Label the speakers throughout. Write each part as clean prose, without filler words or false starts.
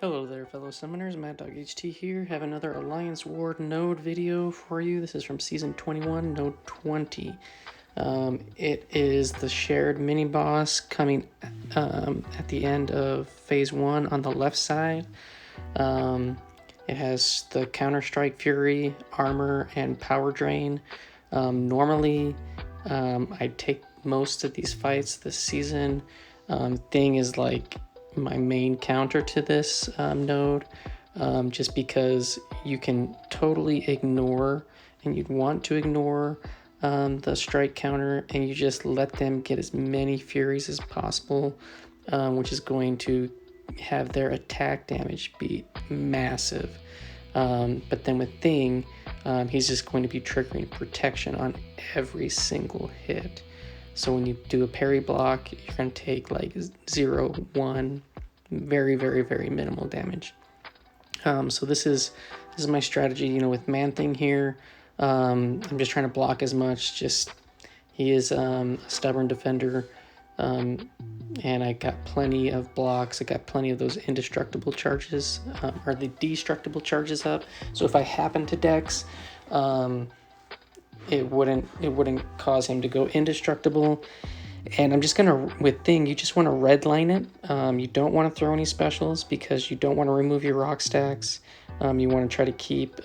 Speaker 1: Hello there, fellow summoners. MadDogHT here. Have another Alliance Ward node video for you. This is from Season 21, Node 20. It is the shared mini-boss coming at the end of Phase 1 on the left side. It has the Counter-Strike Fury, Armor, and Power Drain. Normally, I take most of these fights this season. Thing is like my main counter to this node, just because you can totally ignore, and you'd want to ignore the strike counter, and you just let them get as many furies as possible, which is going to have their attack damage be massive. But then with Thing, he's just going to be triggering protection on every single hit. So when you do a parry block, you're going to take like 0, 1, very, very, very minimal damage. So this is my strategy, with ManThing here. I'm just trying to block as much. He is a stubborn defender, and I got plenty of blocks. I got plenty of those indestructible charges, or the destructible charges up. So if I happen to Dex, it wouldn't cause him to go indestructible. And I'm just gonna, with Thing, you just want to redline it. You don't want to throw any specials because you don't want to remove your rock stacks. You want to try to keep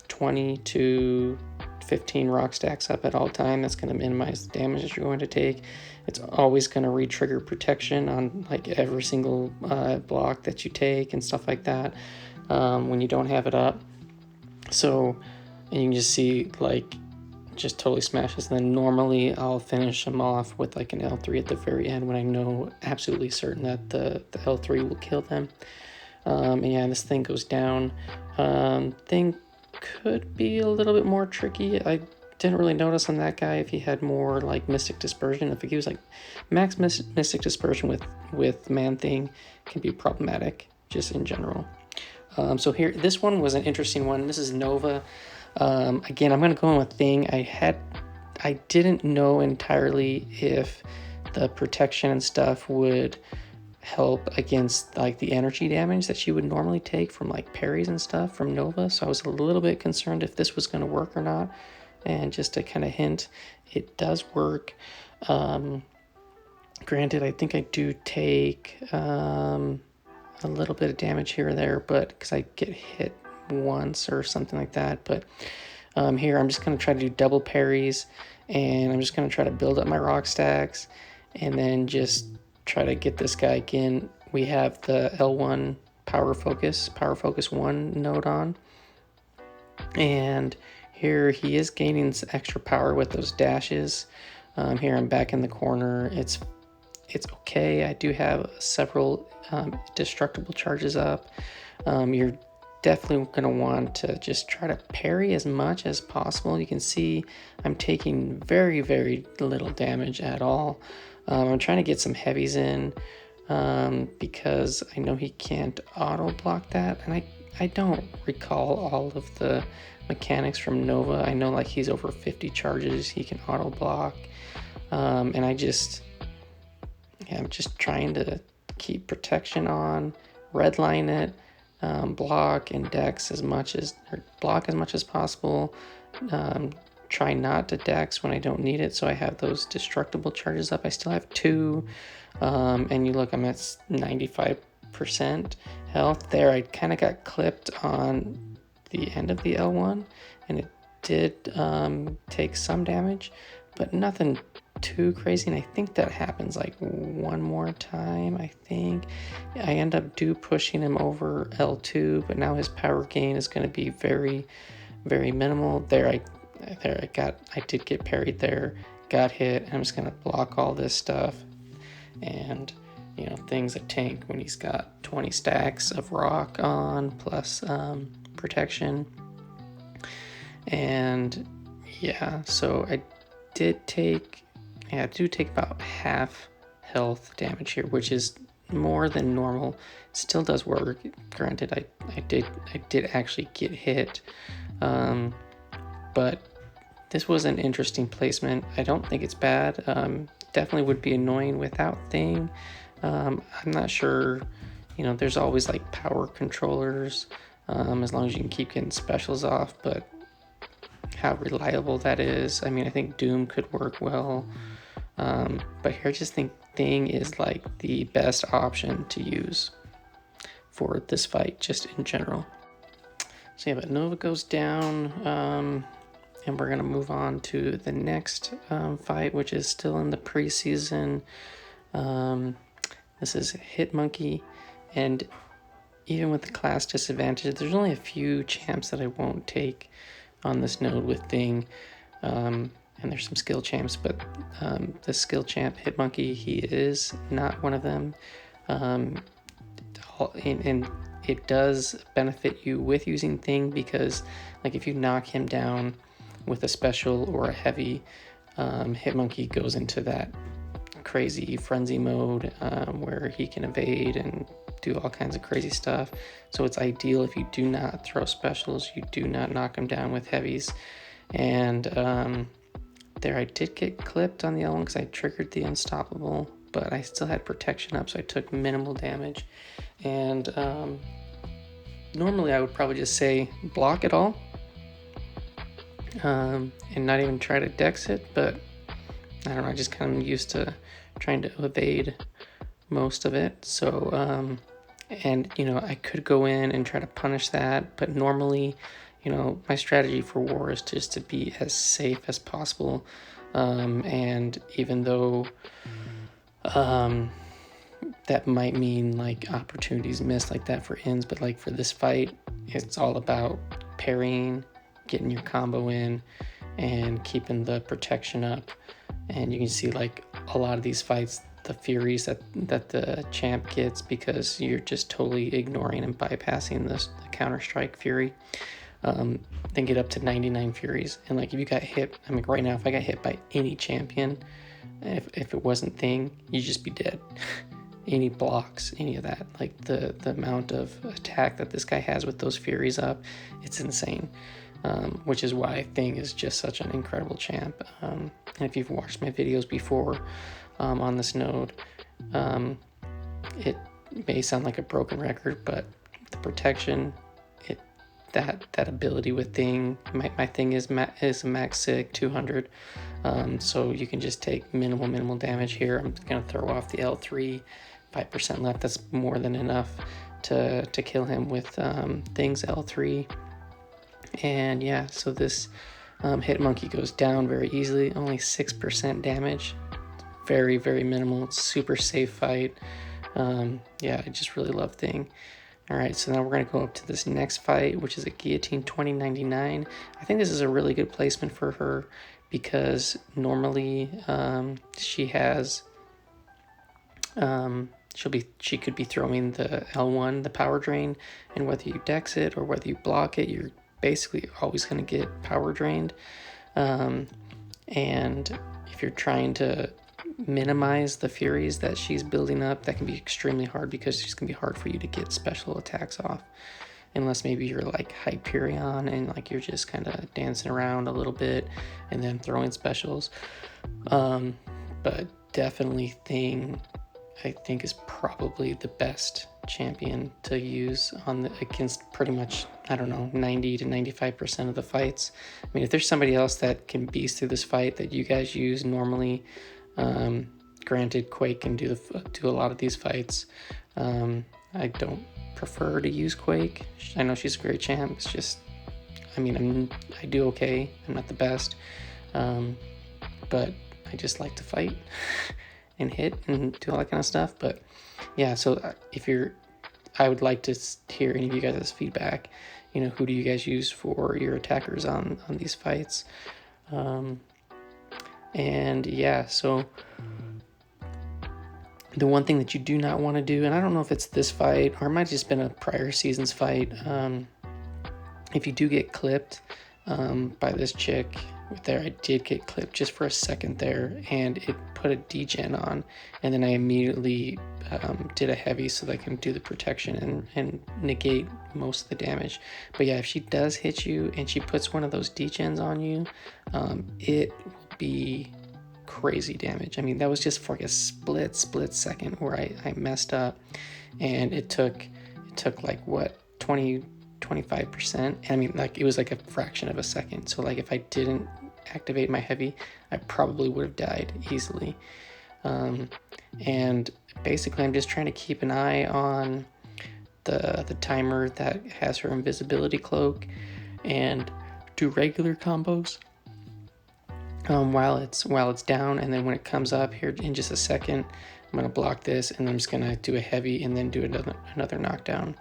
Speaker 1: 20 to 15 rock stacks up at all time. That's going to minimize the damage that you're going to take. It's always going to re-trigger protection on like every single block that you take and stuff like that when you don't have it up. So, and you can just see like just totally smashes. And then normally I'll finish them off with like an L3 at the very end when I know absolutely certain that the L3 will kill them. And yeah, this Thing goes down. Thing could be a little bit more tricky. I didn't really notice on that guy if he had more like Mystic Dispersion. If he was like max Mystic Dispersion with ManThing can be problematic just in general. So here, this one was an interesting one. This is Nova. Again, I'm going to go in with Thing. I didn't know entirely if the protection and stuff would help against like the energy damage that she would normally take from like parries and stuff from Nova. So I was a little bit concerned if this was going to work or not. And just to kind of hint, it does work. Granted, I think I do take a little bit of damage here or there, but because I get hit once or something like that. But here I'm just going to try to do double parries, and I'm just going to try to build up my rock stacks and then just try to get this guy again. We have the L1 power focus 1 node on, and here he is gaining some extra power with those dashes. Here I'm back in the corner. It's okay. I do have several destructible charges up. You're definitely going to want to just try to parry as much as possible. You can see I'm taking very, very little damage at all. I'm trying to get some heavies in because I know he can't auto block that, and I don't recall all of the mechanics from Nova. I know like he's over 50 charges he can auto block, and I'm just trying to keep protection on, redline it, block and dex block as much as possible. Try not to dex when I don't need it, so I have those destructible charges up. I still have 2, and you look, I'm at 95% health there. I kind of got clipped on the end of the L1, and it did take some damage, but nothing too crazy. And I think that happens like one more time. I think I end up pushing him over L2, but now his power gain is going to be very, very minimal. There I did get parried there, got hit, and I'm just going to block all this stuff. And Thing's a tank when he's got 20 stacks of rock on plus protection. And yeah, so I do take about half health damage here, which is more than normal. Still does work. Granted, I did actually get hit, but this was an interesting placement. I don't think it's bad. Definitely would be annoying without Thing. I'm not sure you know, there's always like power controllers, as long as you can keep getting specials off, but how reliable that is. I mean, I think Doom could work well, but here I just think Thing is like the best option to use for this fight, just in general. So yeah, but Nova goes down, and we're gonna move on to the next fight, which is still in the preseason. This is Hitmonkey, and even with the class disadvantage, there's only a few champs that I won't take on this node with Thing. And there's some skill champs, but the skill champ Hitmonkey, he is not one of them. And it does benefit you with using Thing, because like if you knock him down with a special or a heavy, Hitmonkey goes into that crazy frenzy mode where he can evade and do all kinds of crazy stuff. So it's ideal if you do not throw specials, you do not knock him down with heavies. And there I did get clipped on the L1 because I triggered the unstoppable, but I still had protection up, so I took minimal damage. And normally I would probably just say block it all, and not even try to dex it, but I don't know, I just kind of used to trying to evade most of it. So and you know, I could go in and try to punish that, but normally, you know, my strategy for war is just to be as safe as possible. And even though that might mean like opportunities missed like that for ins, but like for this fight, it's all about parrying, getting your combo in, and keeping the protection up. And you can see like a lot of these fights, the furies that the champ gets, because you're just totally ignoring and bypassing the counter strike fury. Then get up to 99 furies, and like if you got hit, I mean right now if I got hit by any champion, if it wasn't Thing, you'd just be dead. Any blocks, any of that, like the amount of attack that this guy has with those furies up, it's insane. Which is why Thing is just such an incredible champ. And if you've watched my videos before on this node, it may sound like a broken record, but the protection, that ability with Thing, my Thing is a max sig 200, so you can just take minimal damage here. I'm gonna throw off the L3, 5% left. That's more than enough to kill him with Thing's L3. And yeah, so this Hitmonkey goes down very easily, only 6% damage, very minimal. It's super safe fight. Yeah, I just really love Thing. All right, so now we're going to go up to this next fight, which is a Guillotine 2099. I think this is a really good placement for her, because normally she has she could be throwing the L1, the power drain, and whether you dex it or whether you block it, you're basically always going to get power drained. And if you're trying to minimize the furies that she's building up, that can be extremely hard, because it's going to be hard for you to get special attacks off, unless maybe you're like Hyperion and like you're just kind of dancing around a little bit and then throwing specials. But definitely Thing, I think, is probably the best champion to use against pretty much, I don't know, 90 to 95% of the fights. I mean, if there's somebody else that can beast through this fight that you guys use normally, granted Quake can do a lot of these fights. I don't prefer to use Quake. I know she's a great champ. It's just, I mean, I do okay. I'm not the best, but I just like to fight and hit and do all that kind of stuff. But yeah, so I would like to hear any of you guys' feedback. You know, who do you guys use for your attackers on these fights? And yeah, so the one thing that you do not want to do, and I don't know if it's this fight or it might have just been a prior season's fight, if you do get clipped by this chick there, I did get clipped just for a second there, and it put a degen on, and then I immediately did a heavy so that I can do the protection and negate most of the damage. But yeah, if she does hit you and she puts one of those degens on you, it will be crazy damage. I mean, that was just for like a split second where I messed up, and it took like what, 25%. I mean, like, it was like a fraction of a second. So like if I didn't activate my heavy, I probably would have died easily. And basically I'm just trying to keep an eye on the timer that has her invisibility cloak and do regular combos while it's down, and then when it comes up here in just a second, I'm going to block this, and I'm just going to do a heavy and then do another knockdown.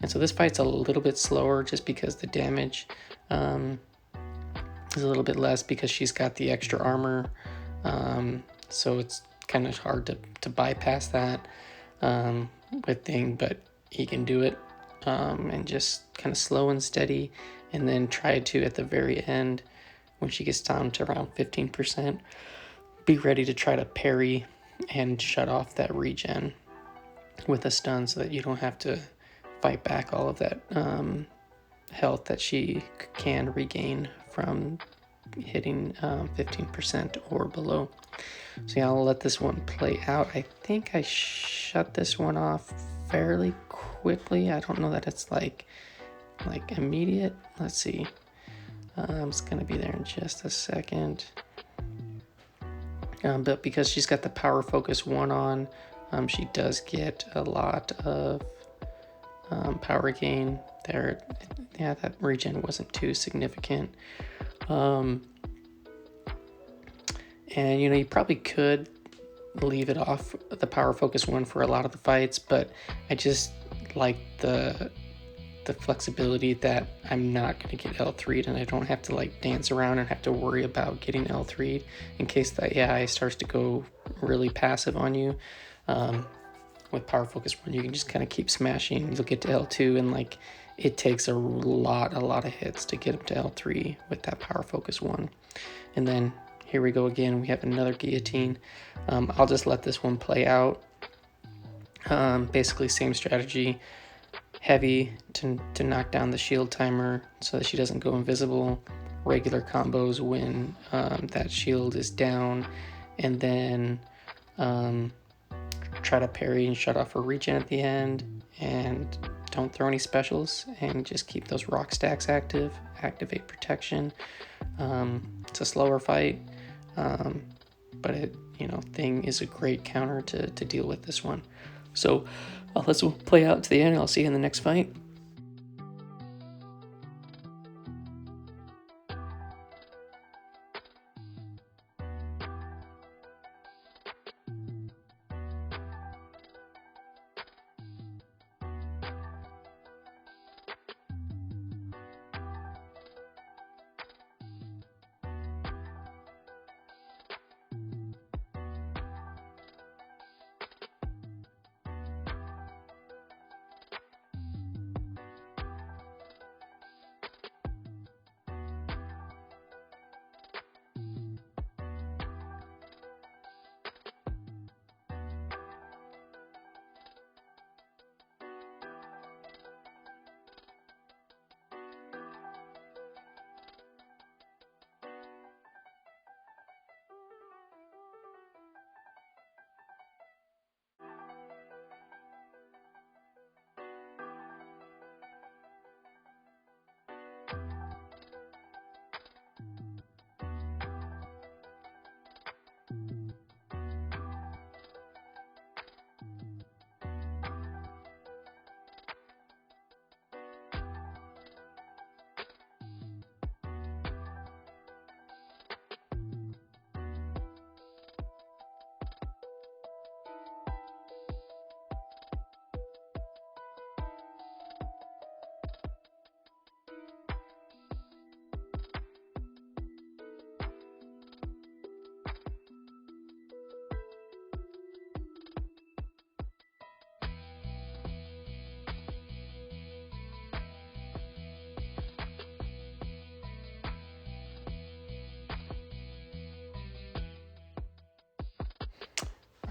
Speaker 1: And so this fight's a little bit slower just because the damage is a little bit less because she's got the extra armor, so it's kind of hard to bypass that with Thing, but he can do it, and just kind of slow and steady, and then try to, at the very end, when she gets down to around 15%, be ready to try to parry and shut off that regen with a stun so that you don't have to fight back all of that health that she can regain from hitting 15% or below. So yeah, I'll let this one play out. I think I shut this one off fairly quickly. I don't know that it's like immediate. Let's see. It's gonna be there in just a second. But because she's got the power focus 1 on, she does get a lot of power gain there. Yeah, that regen wasn't too significant. And you know, you probably could leave it off, the power focus 1, for a lot of the fights, but I just like the flexibility that I'm not going to get L3'd, and I don't have to like dance around and have to worry about getting L3'd in case that AI starts to go really passive on you. With power focus 1, you can just kind of keep smashing. You'll get to L2, and like it takes a lot of hits to get up to L3 with that power focus 1. And then here we go again. We have another guillotine. I'll just let this one play out. Basically same strategy. Heavy to knock down the shield timer so that she doesn't go invisible. Regular combos when that shield is down, and then try to parry and shut off her regen at the end, and don't throw any specials, and just keep those rock stacks active. Activate protection. It's a slower fight, but it, you know, Thing is a great counter to deal with this one. So I'll let this play out to the end, and I'll see you in the next fight.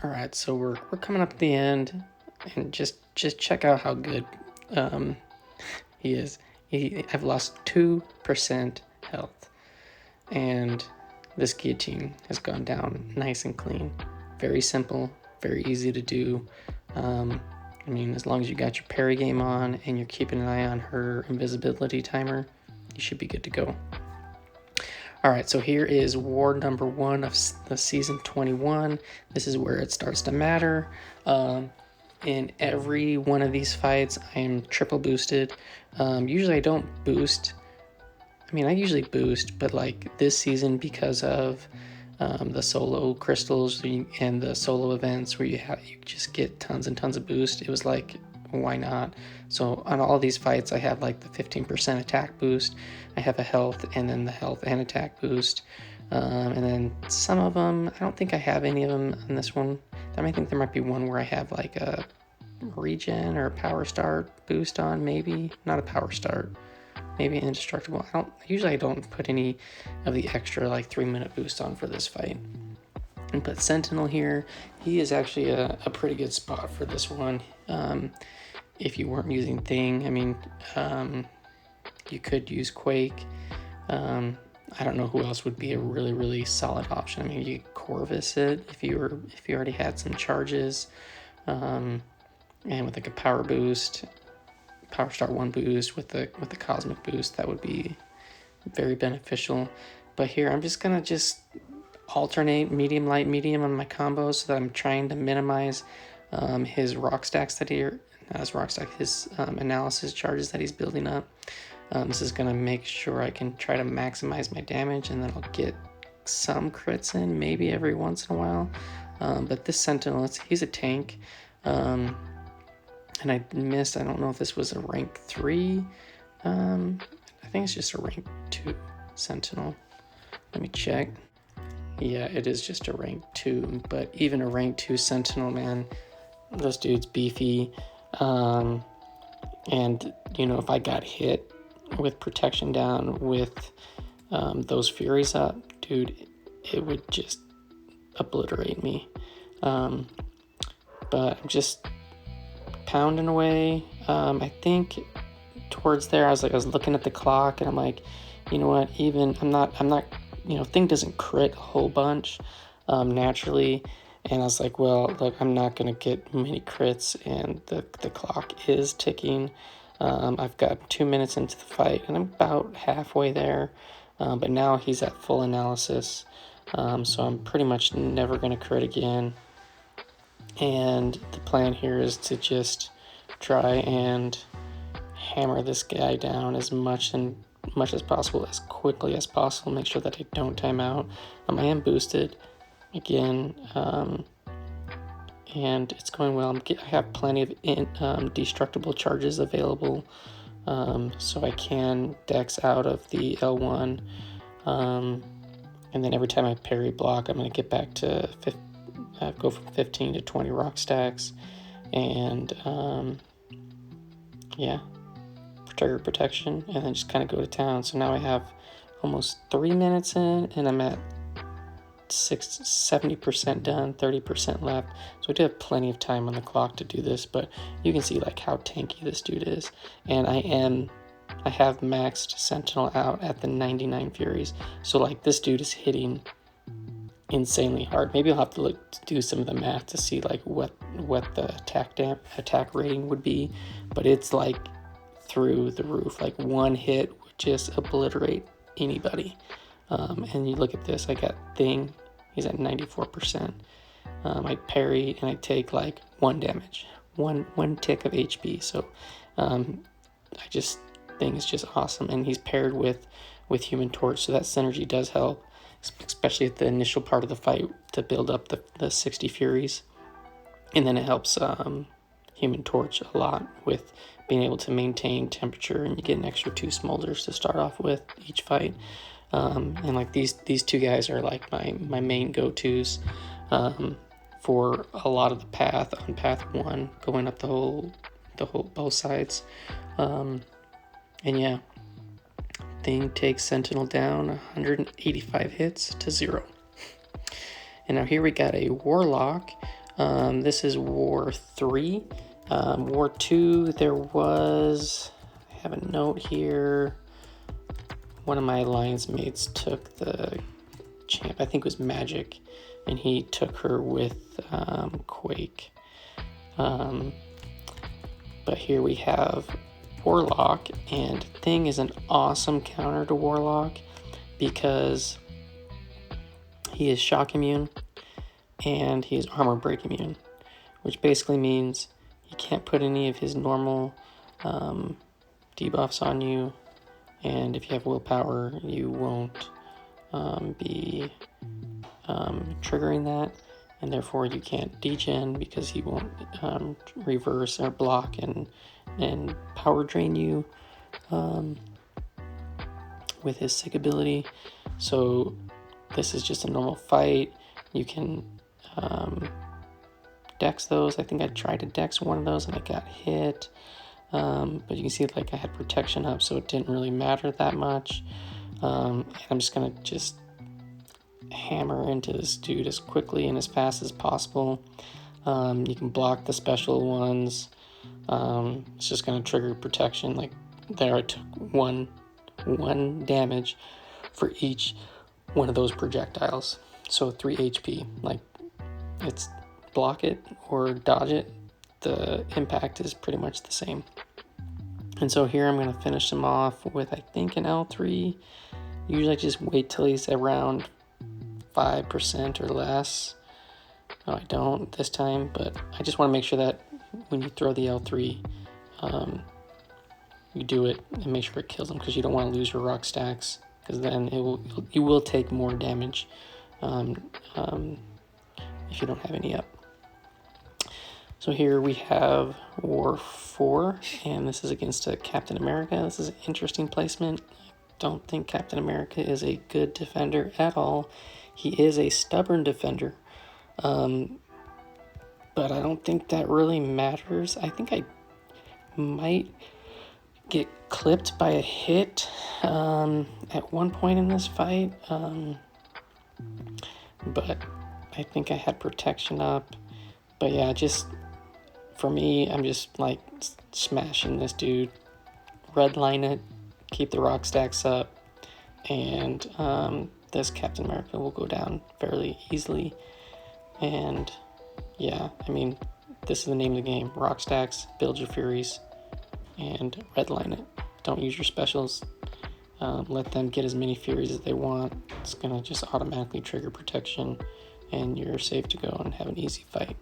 Speaker 1: All right, so we're coming up at the end, and just check out how good he is. I've lost 2% health, and this guillotine has gone down nice and clean. Very simple, very easy to do. I mean, as long as you got your parry game on and you're keeping an eye on her invisibility timer, you should be good to go. All right, so here is ward number 1 of the season 21. This is where it starts to matter. In every one of these fights, I am triple boosted. Usually I don't boost. I mean, I usually boost, but like this season, because of the solo crystals and the solo events where you just get tons and tons of boost, it was like, why not? So on all these fights, I have like the 15% attack boost. I have a health and then the health and attack boost. And then some of them, I don't think I have any of them on this one. I think there might be one where I have like a regen or a power start boost on, maybe. Not a power start. Maybe indestructible. I don't put any of the extra like 3-minute boost on for this fight. And put Sentinel here. He is actually a pretty good spot for this one. If you weren't using Thing, I mean, you could use Quake. I don't know who else would be a really, really solid option. I mean, you could Corvus it if you already had some charges, and with like a power boost, power start 1 boost with the cosmic boost, that would be very beneficial. But here I'm just gonna alternate medium, light, medium on my combos so that I'm trying to minimize his rock stacks his analysis charges that he's building up. This is gonna make sure I can try to maximize my damage, and then I'll get some crits in maybe every once in a while. But this Sentinel, he's a tank. And I missed, I don't know if this was a rank 3. I think it's just a rank 2 Sentinel. Let me check. Yeah, it is just a rank 2, but even a rank 2 Sentinel, man, this dude's beefy. And, you know, if I got hit with protection down with those Furies up, dude, it would just obliterate me. But I'm just pounding away. I think towards there, I was looking at the clock, and I'm like, you know what? Even I'm not. You know, Thing doesn't crit a whole bunch naturally, and I was like, well, look, I'm not gonna get many crits, and the clock is ticking. I've got 2 minutes into the fight, and I'm about halfway there. But now he's at full analysis, so I'm pretty much never gonna crit again. And the plan here is to just try and hammer this guy down as much as possible, as quickly as possible. Make sure that I don't time out. I am boosted again, and it's going well. I have plenty of destructible charges available, so I can dex out of the L1, and then every time I parry block, I'm going to get back to go from 15 to 20 rock stacks, and yeah, trigger protection, and then just kind of go to town. So now I have almost 3 minutes in, and I'm at 70% done, 30% left. So I do have plenty of time on the clock to do this, but you can see like how tanky this dude is. And I have maxed Sentinel out at the 99 Furies. So like this dude is hitting insanely hard. Maybe I'll have to do some of the math to see like what the attack rating would be, but it's like through the roof. Like one hit would just obliterate anybody. And you look at this, I got Thing, he's at 94%. I parry and I take like 1 damage, one tick of HP. So Thing is just awesome, and he's paired with Human Torch, so that synergy does help, especially at the initial part of the fight to build up the 60 Furies. And then it helps Human Torch a lot with being able to maintain temperature, and you get an extra 2 smolders to start off with each fight. And like these 2 guys are like my main go-tos for a lot of the path on path 1, going up the whole both sides. And yeah, Thing takes Sentinel down 185 hits to 0. And now here we got a Warlock. This is War 3. War 2, there was, I have a note here, one of my alliance mates took the champ, I think it was Magic, and he took her with Quake. But here we have Warlock, and Thing is an awesome counter to Warlock because he is shock immune and he is armor break immune, which basically means he can't put any of his normal debuffs on you, and if you have willpower, you won't be triggering that, and therefore you can't degen because he won't reverse or block and power drain you with his sick ability. So this is just a normal fight. You can dex those. I think I tried to dex one of those and I got hit. But you can see like I had protection up, so it didn't really matter that much. And I'm just gonna hammer into this dude as quickly and as fast as possible. You can block the special ones. It's just gonna trigger protection. Like there, I took one damage for each one of those projectiles, so 3 HP. Like, it's block it or dodge it, the impact is pretty much the same. And so here I'm going to finish him off with, I think, an L3. Usually I just wait till he's around 5% or less. No, I don't this time, but I just want to make sure that when you throw the L3, you do it and make sure it kills him, because you don't want to lose your rock stacks, because then you will take more damage if you don't have any up. So here we have War 4, and this is against a Captain America. This is an interesting placement. I don't think Captain America is a good defender at all. He is a stubborn defender, but I don't think that really matters. I think I might get clipped by a hit at one point in this fight, but I think I had protection up. But yeah, just for me, I'm just like smashing this dude, redline it, keep the rock stacks up, and this Captain America will go down fairly easily. And yeah, I mean, this is the name of the game: rock stacks, build your furies, and redline it. Don't use your specials. Let them get as many furies as they want. It's gonna just automatically trigger protection, and you're safe to go and have an easy fight.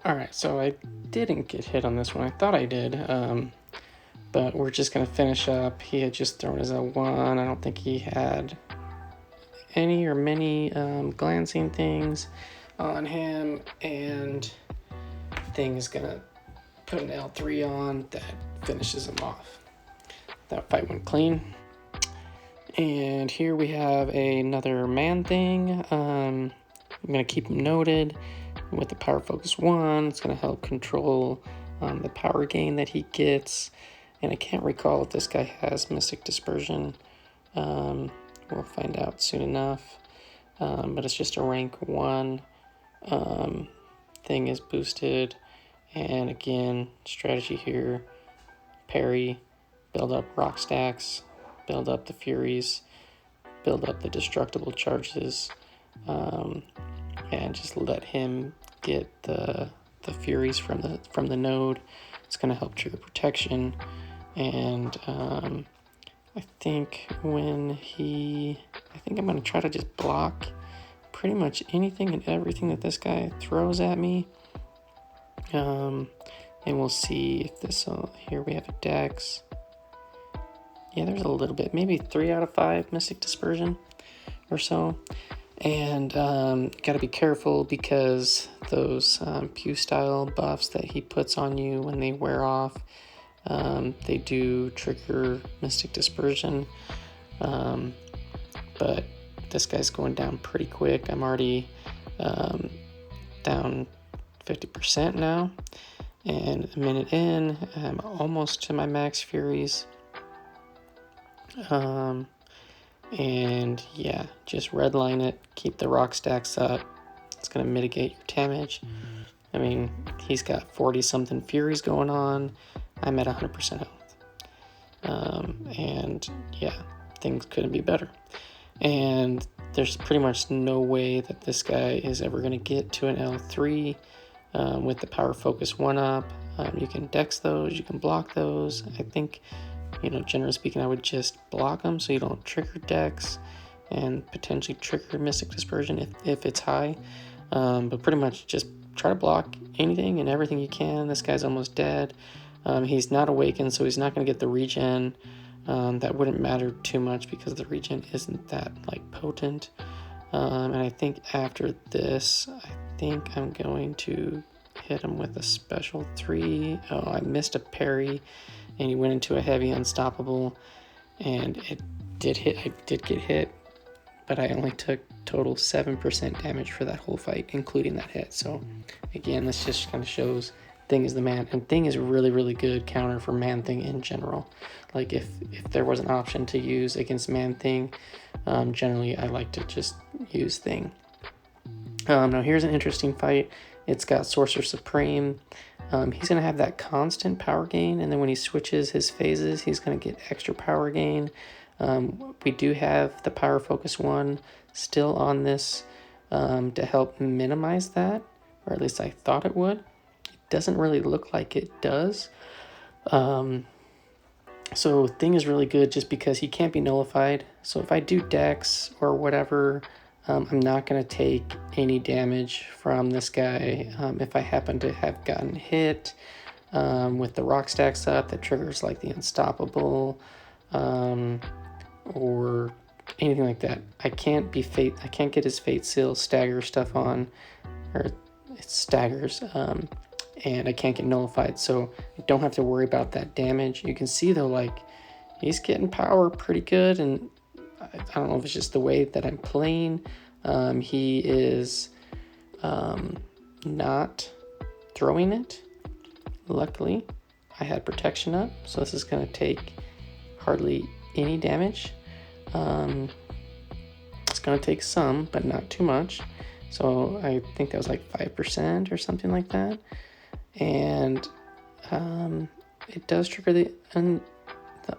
Speaker 1: Alright, so I didn't get hit on this one. I thought I did, but we're just going to finish up. He had just thrown his L1. I don't think he had any or many glancing things on him, and Thing is going to put an L3 on that finishes him off. That fight went clean. And here we have another ManThing. I'm going to keep him noted. With the Power Focus 1, it's going to help control the power gain that he gets. And I can't recall if this guy has Mystic Dispersion. We'll find out soon enough. But it's just a rank 1. Thing is boosted. And again, strategy here. Parry, build up rock stacks, build up the furies, build up the destructible charges. And just let him get the furies from the node. It's going to help trigger protection, and I think I'm going to try to just block pretty much anything and everything that this guy throws at me. And we'll see if this, here we have a dex. Yeah, there's a little bit, maybe 3 out of 5 Mystic Dispersion or so. And got to be careful because those Pew style buffs that he puts on you when they wear off, they do trigger Mystic Dispersion. But this guy's going down pretty quick. I'm already down 50% now. And a minute in, I'm almost to my max Furies. And yeah, just redline it, keep the rock stacks up. It's going to mitigate your damage. I mean, he's got 40 something Furies going on. I'm at 100% health. And yeah, things couldn't be better. And there's pretty much no way that this guy is ever going to get to an L3 with the Power Focus 1-up. You can dex those, you can block those. I think, generally speaking, I would just block them so you don't trigger dex and potentially trigger Mystic Dispersion if it's high. But pretty much just try to block anything and everything you can. This guy's almost dead. He's not awakened, so he's not going to get the regen. That wouldn't matter too much because the regen isn't that potent. And I think after this, I think I'm going to hit him with a special 3. Oh, I missed a parry, and he went into a heavy unstoppable, and it did hit. I did get hit, but I only took total 7% damage for that whole fight, including that hit. So again, this just kind of shows Thing is the man, and Thing is a really, really good counter for ManThing in general. Like if there was an option to use against ManThing, generally I like to just use Thing. Now here's an interesting fight. It's got Sorcerer Supreme. He's going to have that constant power gain, and then when he switches his phases, he's going to get extra power gain. We do have the Power Focus 1 still on this to help minimize that, or at least I thought it would. It doesn't really look like it does. So Thing is really good just because he can't be nullified. So if I do dex or whatever, I'm not going to take any damage from this guy. If I happen to have gotten hit with the rock stacks up, that triggers like the unstoppable or anything like that. I can't get his fate seal stagger stuff on, or it staggers, and I can't get nullified, so I don't have to worry about that damage. You can see though, he's getting power pretty good, and I don't know if it's just the way that I'm playing. He is not throwing it. Luckily, I had protection up, so this is going to take hardly any damage. It's going to take some, but not too much. So I think that was 5% or something like that. And it does trigger the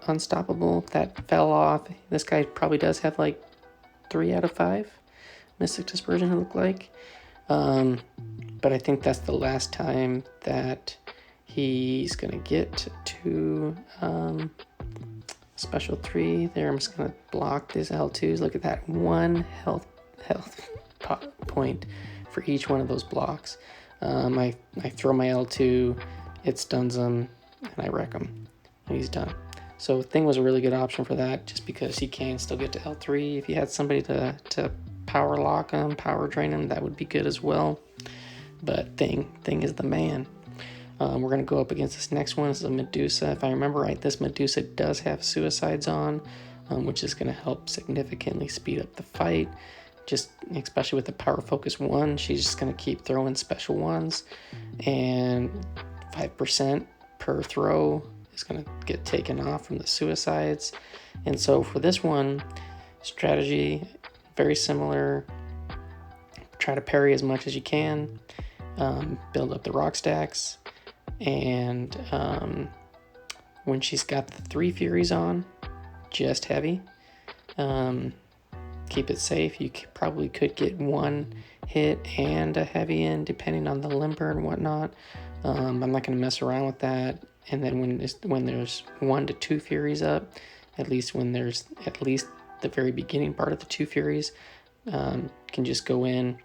Speaker 1: unstoppable. That fell off. This guy probably does have 3 out of 5 Mystic Dispersion, it looked like. But I think that's the last time that he's going to get to special 3 there. I'm just going to block these L2s. Look at that, 1 health point for each one of those blocks. I throw my L2, it stuns him, and I wreck him, and he's done. So Thing was a really good option for that, just because he can still get to L3. If you had somebody to power lock him, power drain him, that would be good as well. But Thing is the man. We're going to go up against this next one. This is a Medusa. If I remember right, this Medusa does have suicides on, which is going to help significantly speed up the fight. Just especially with the Power Focus 1, she's just going to keep throwing special ones, and 5% per throw is going to get taken off from the suicides. And so for this one, strategy very similar. Try to parry as much as you can, build up the rock stacks, and when she's got the 3 Furies on, just heavy. Keep it safe. You probably could get 1 hit and a heavy in, depending on the limber and whatnot. I'm not going to mess around with that. And then when there's 1 to 2 Furies up, at least when there's at least the very beginning part of the 2 Furies, can just go in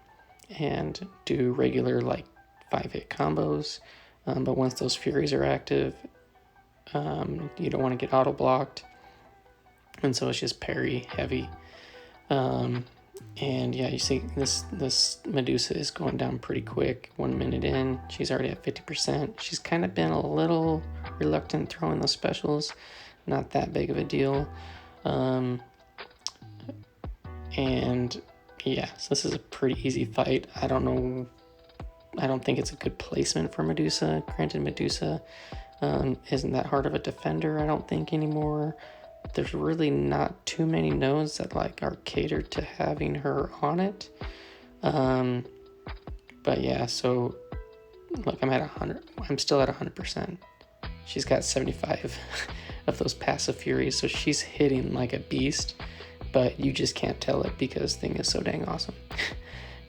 Speaker 1: and do regular like 5-hit combos. But once those Furies are active, you don't want to get auto blocked, and so it's just parry heavy. And yeah, you see this Medusa is going down pretty quick. 1 minute in, she's already at 50%. She's kind of been a little reluctant throwing those specials, not that big of a deal. And yeah, so this is a pretty easy fight. I don't think it's a good placement for Medusa. Granted, Medusa isn't that hard of a defender, I don't think, anymore. There's really not too many nodes that like are catered to having her on it. But yeah, so look, I'm at 100. I'm still at 100%. She's got 75 of those passive furies, so she's hitting like a beast, but you just can't tell it because Thing is so dang awesome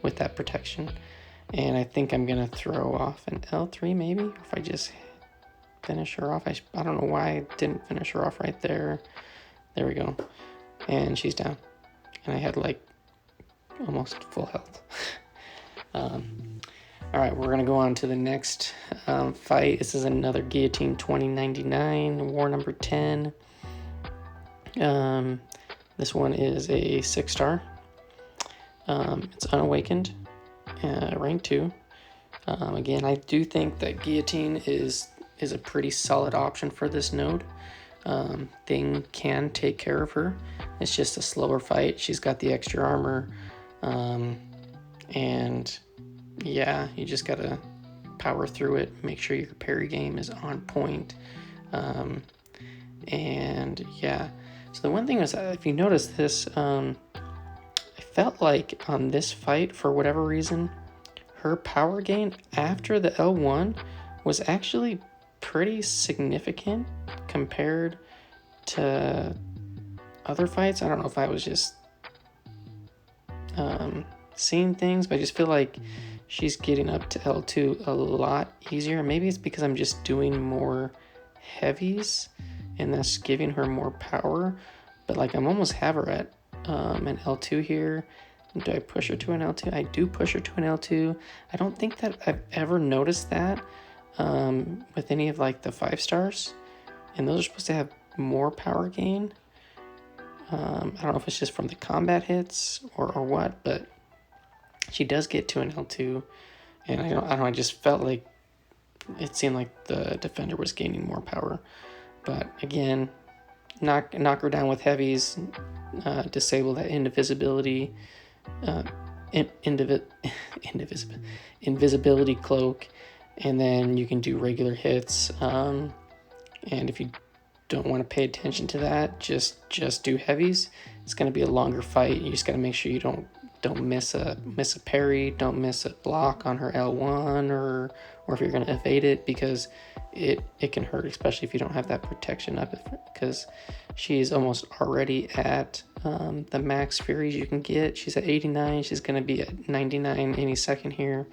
Speaker 1: with that protection. And I think I'm gonna throw off an L3 maybe, or if I just finish her off. I don't know why I didn't finish her off right there. There we go. And she's down. And I had like almost full health. All right, we're gonna go on to the next fight. This is another Guillotine 2099, war number 10. This one is a 6-star. It's unawakened, rank 2. Again, I do think that Guillotine is a pretty solid option for this node. Thing can take care of her. It's just a slower fight. She's got the extra armor, and yeah, you just gotta power through it, make sure your parry game is on point. And yeah, so the one thing is, if you notice this, I felt like on this fight, for whatever reason, her power gain after the L1 was actually pretty significant compared to other fights. I don't know if I was just seeing things, but I just feel like she's getting up to L2 a lot easier. Maybe it's because I'm just doing more heavies and that's giving her more power, but like I'm almost have her at an L2 here. Do I push her to an L2? I do push her to an L2. I don't think that I've ever noticed that with any of like the 5-stars, and those are supposed to have more power gain. I don't know if it's just from the combat hits or what, but she does get to an L2, and I don't know, I just felt like it seemed like the defender was gaining more power. But again, knock her down with heavies, disable that invisibility cloak, and then you can do regular hits. And if you don't want to pay attention to that, just do heavies. It's going to be a longer fight. You just got to make sure you don't miss a parry, don't miss a block on her L1, or if you're going to evade it, because it can hurt, especially if you don't have that protection up, because she's almost already at the max furies you can get. She's at 89. She's going to be at 99 any second here.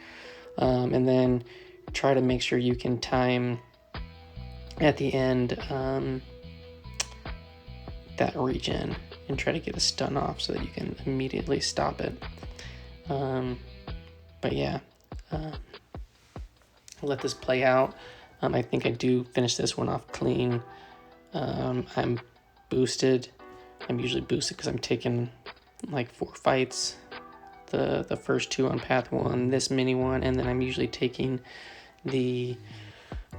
Speaker 1: And then try to make sure you can time at the end that regen and try to get a stun off so that you can immediately stop it. But yeah, let this play out. I think I do finish this one off clean. I'm boosted. I'm usually boosted because I'm taking like 4 fights. The first 2 on path 1, this mini one, and then I'm usually taking the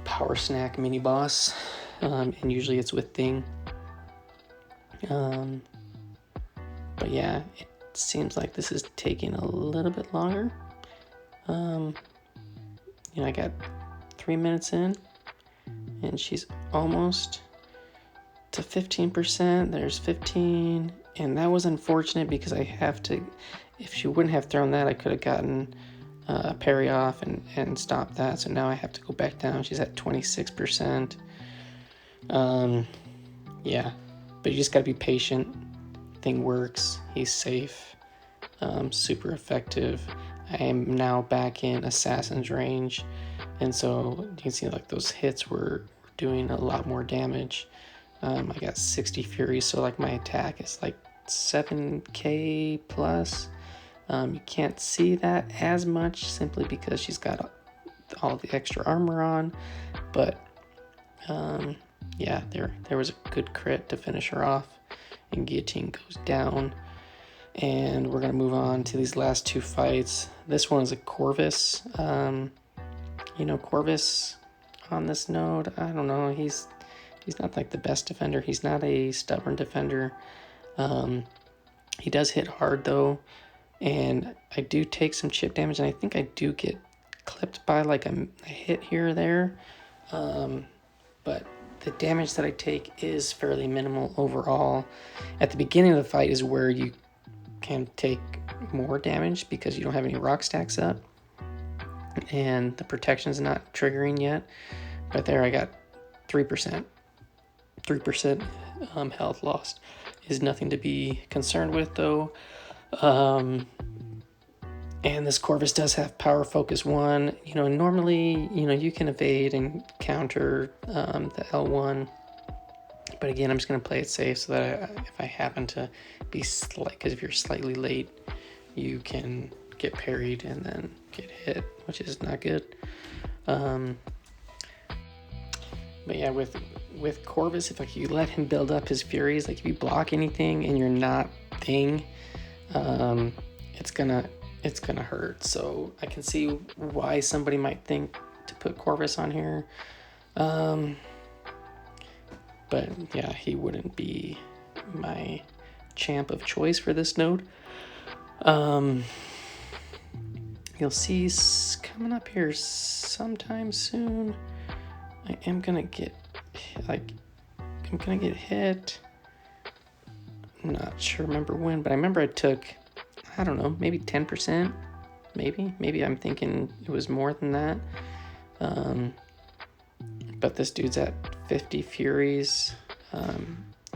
Speaker 1: power snack mini boss, and usually it's with Thing. But yeah, it seems like this is taking a little bit longer. I got 3 minutes in, and she's almost to 15%. There's 15, and that was unfortunate because I have to. If she wouldn't have thrown that, I could have gotten a parry off and stopped that. So now I have to go back down. She's at 26%. Yeah, but you just gotta be patient. Thing works. He's safe. Super effective. I am now back in Assassin's range, and so you can see like those hits were doing a lot more damage. I got 60 Fury, so like my attack is like 7k plus. You can't see that as much simply because she's got all the extra armor on, but yeah, there was a good crit to finish her off, and Guillotine goes down. And we're gonna move on to these last two fights. This one is a Corvus. You know, Corvus on this node, I don't know, he's not like the best defender. He's not a stubborn defender. He does hit hard though, and I do take some chip damage, and I think I do get clipped by like a hit here or there. But the damage that I take is fairly minimal overall. At the beginning of the fight is where you can take more damage because you don't have any rock stacks up, and the protection is not triggering yet. But there I got 3%. 3% health lost is nothing to be concerned with though. And this Corvus does have power focus 1. You know, normally, you know, you can evade and counter the L1. But again, I'm just going to play it safe so that if I happen to be because if you're slightly late, you can get parried and then get hit, which is not good. But yeah, with Corvus, if like you let him build up his furies, like if you block anything and you're not Thing, it's gonna hurt. So I can see why somebody might think to put Corvus on here. But yeah, he wouldn't be my champ of choice for this node. You'll see coming up here sometime soon, I am gonna get hit. I'm not sure, remember when, but I remember I took, I don't know, maybe 10%, maybe I'm thinking it was more than that. But this dude's at 50 Furies.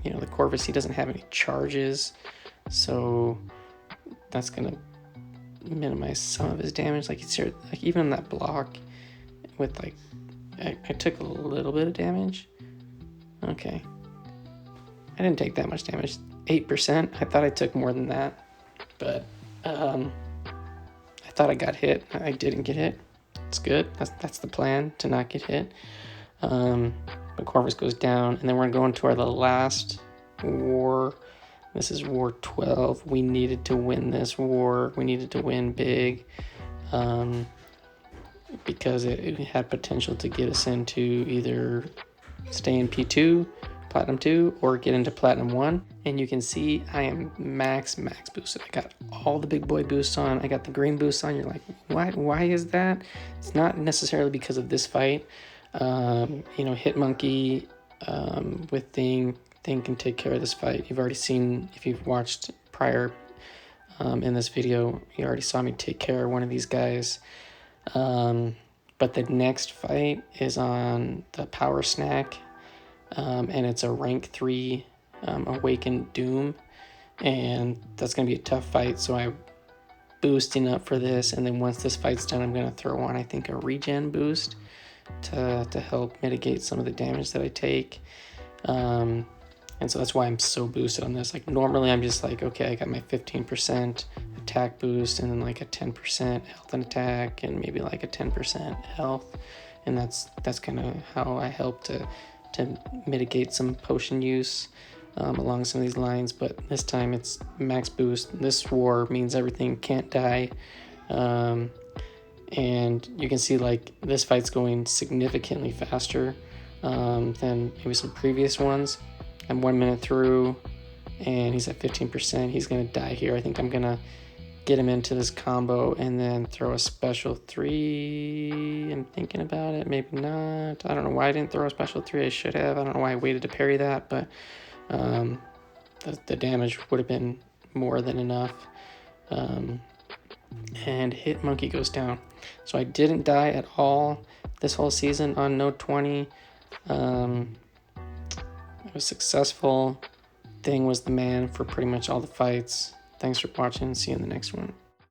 Speaker 1: You know, the Corvus, he doesn't have any charges, so that's gonna minimize some of his damage. Like even in that block with like, I took a little bit of damage. Okay, I didn't take that much damage, 8%. I thought I took more than that, but I thought I got hit. I didn't get hit. It's good. That's the plan, to not get hit. But Corvus goes down, and then we're going to the last war. This is War 12. We needed to win this war. We needed to win big, because it had potential to get us into either stay in P2, Platinum 2, or get into Platinum 1. And you can see I am max boosted. I got all the big boy boosts on. I got the green boosts on. You're like, why is that? It's not necessarily because of this fight. You know, Hit Monkey with Thing can take care of this fight. You've already seen, if you've watched prior in this video, you already saw me take care of one of these guys. But the next fight is on the Power Snack, and it's a rank 3 Awakened Doom, and that's going to be a tough fight, so I'm boosting up for this, and then once this fight's done, I'm going to throw on, I think, a regen boost to help mitigate some of the damage that I take. And so that's why I'm so boosted on this. Like normally I'm just like, okay, I got my 15% attack boost and then like a 10% health and attack and maybe like a 10% health. And that's kind of how I help to mitigate some potion use along some of these lines. But this time it's max boost. This war means everything can't die. And you can see like this fight's going significantly faster than maybe some previous ones. I'm 1 minute through and he's at 15%. He's gonna die here. I think I'm gonna get him into this combo and then throw a special 3. I'm thinking about it, maybe not. I don't know why I didn't throw a special 3. I should have. I don't know why I waited to parry that, but the damage would have been more than enough. And Hit Monkey goes down. So I didn't die at all this whole season on Node 20. It was successful. Thing was the man for pretty much all the fights. Thanks for watching. See you in the next one.